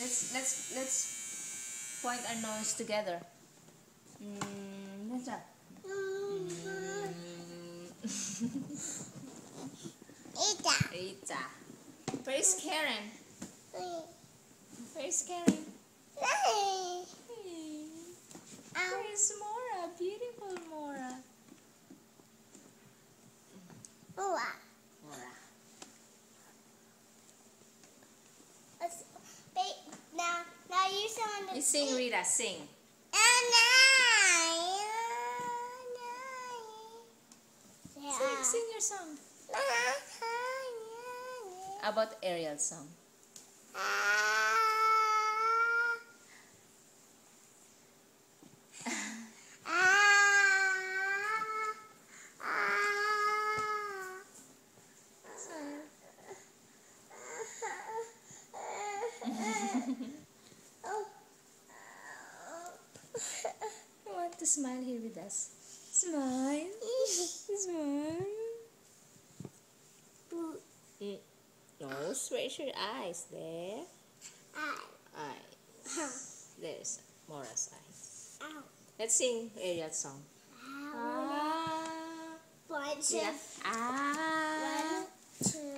Let's point our nose together. Let's try. Rita. Where's Karen? Where's Karen? Where's Mora? Beautiful Mora. Mora. Now you sing. You sing, Rita. Sing. Sing your song. How about Ariel's song? You want to smile here with us? Smile. Smile. Nose, where's your eyes? There. Eyes. There's Mora's eyes. Let's sing Ariel's song. Bunch Yeah. of 1, 2.